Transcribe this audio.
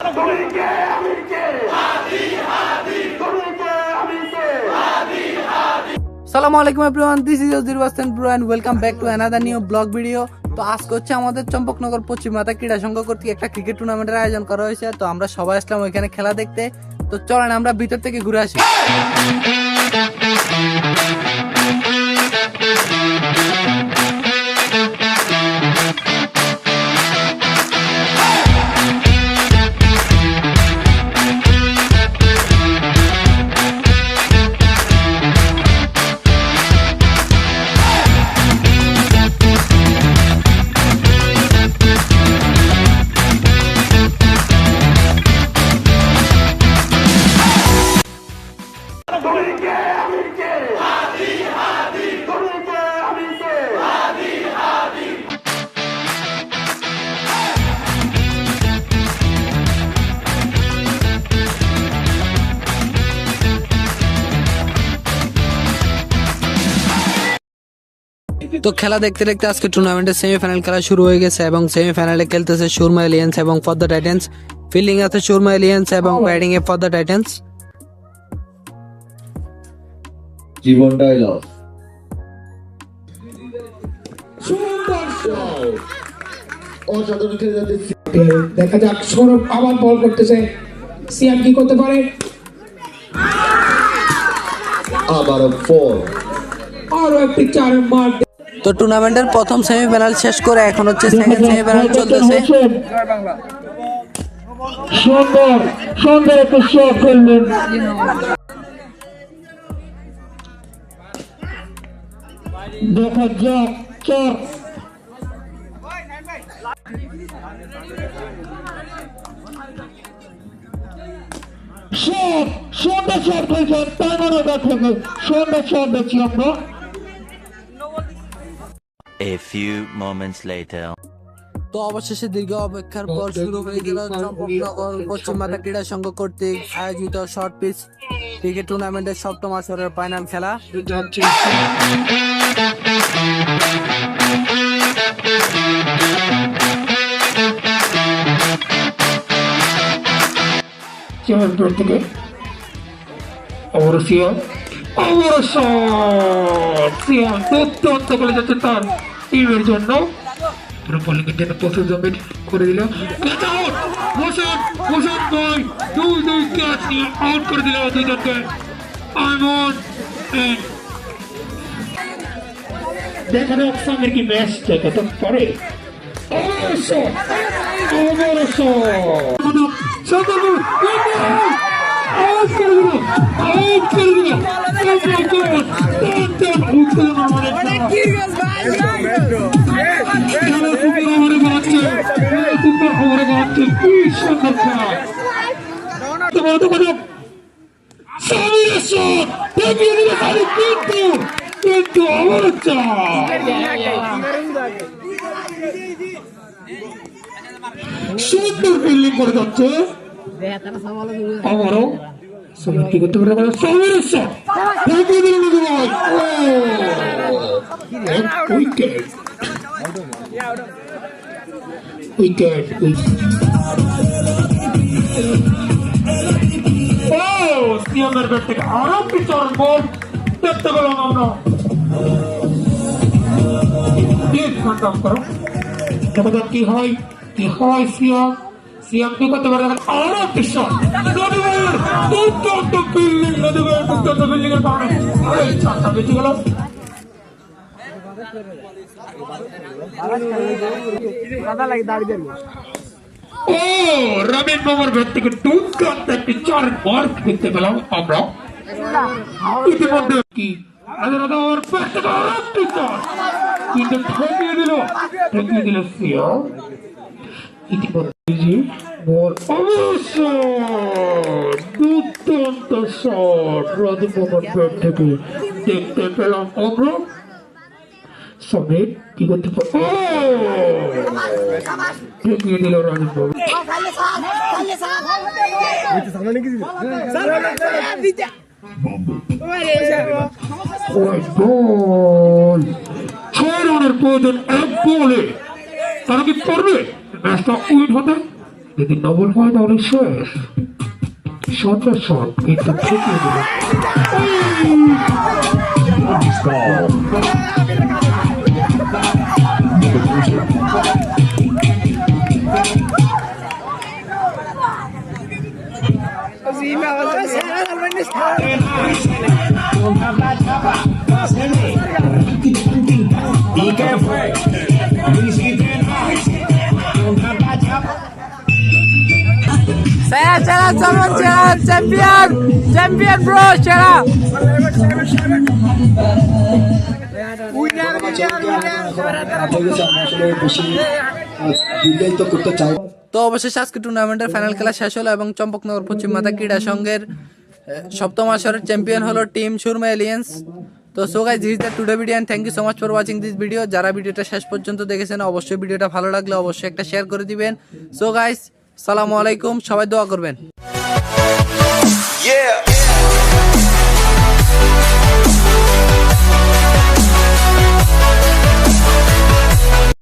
Assalamu alaikum everyone, this is Yozir Wasten Bro and welcome back to another new blog video. তো আজকে হচ্ছে আমাদের চম্পকনগর পশ্চিম মাথা ক্রীড়া সংঘ কর্তৃক একটা ক্রিকেট টুর্নামেন্টের আয়োজন করা হয়েছে। তো আমরা সবাই আসলাম ওইখানে খেলা দেখতে। তো চলেন আমরা ভিতর থেকে ঘুরে আসি। তো খেলা দেখতে দেখতে আজকে টুর্নামেন্টের সেমিফাইনাল খেলা শুরু হয়ে গেছে এবং সেমিফাইনালে খেলতেছে সুরমা এলিয়েন্স এবং পদ্মা টাইটান্স। ফিল্ডিং আছে সুরমা এলিয়েন্স এবং ব্যাটিং এ পদ্মা টাইটান্স। জীবনটাই লস। অসাধারণ খেলে যাচ্ছে। দেখা যাক সৌরভ আবার বল করতেছে, সিয়াম কি করতে পারে? আবারও ফোর, আরো একটি চার মার। তো টুর্নামেন্টের প্রথম সেমিফাইনাল শেষ করে এখন হচ্ছে সেকেন্ড সেমিফাইনাল চলতেছে। সুন্দর সুন্দর একটা শট খেললেন। দেখা যাক চার শট, সুন্দর শট খেলছেন টাইমারের কাছ থেকে, সুন্দর শট দেখছি আমরা। A few moments later. তো অবশেষে দীর্ঘ অপেক্ষার পর শুরু হয়ে গেল চম্পকনগর পশ্চিম মাথা ক্রীড়া সংঘ কর্তৃক আয়োজিত শর্ট পিচ ক্রিকেট টুর্নামেন্টের সপ্তম আসরের ফাইনাল খেলা। থেকে অবশ্যই সিয়াম দুর্দান্ত খেলে যাচ্ছে তার টিমের জন্য। বোলিংয়ের জন্য প্রচুর জমিট করে দিল। ভূষণ ভাই দুই ক্যাচ নিয়ে আউট করে দিল দুজনকে। দেখা যাক সামনের কি ম্যাচ কত পারে। সুন্দর ফিল্ডিং করে যাচ্ছে আমারও কি করতে পারে। উইকেট সিয়ামের ব্যাট থেকে আরো পিছন বল দেখতে পেলাম আমরা। করো দেখা যাক কি হয় সিয়াম কি করতে পারে। আরো পিছন দুর্দান্ত ফিল্ডিং, দুর্দান্ত ফিল্ডিং এর কারণে চারটা বেঁচে গেল। রবিন মামার ব্যাট থেকে দুর্দান্ত একটি চার মার দেখতে পেলাম আমরা। ইতিমধ্যে কি কিন্তু ঠেকিয়ে দিল সিয়াম। ইতিমধ্যে দুর্দান্ত শট রবিন মামার ব্যাট থেকে দেখতে পেলাম আমরা। সমেত কি করতে ঠেকিয়ে দিল রবিন মামা। ছয় রানের প্রয়োজন এক বলে, তারা কি পারবে ম্যাচটা উইন হতে? যদি নবল হয় তাহলে শেষ সন্ত্রাস শট কিন্তু ঠেকিয়ে দিল Cera, someone Cera, champion bro, Cera. তো অবশেষে আজকে টুর্নামেন্টের ফাইনাল খেলা শেষ হলো এবং চম্পকনগর পশ্চিম মাথা ক্রীড়া সংঘের সপ্তম আসরের চ্যাম্পিয়ন হলো টিম সুরমা এলিয়েন্স। তো so guys, this is the today video and thank you so much for watching this video. যারা ভিডিওটা শেষ পর্যন্ত দেখেছেন অবশ্যই ভিডিওটা ভালো লাগলে অবশ্যই একটা শেয়ার করে দিবেন। সো গাইস, সালামু আলাইকুম, সবাই দোয়া করবেন।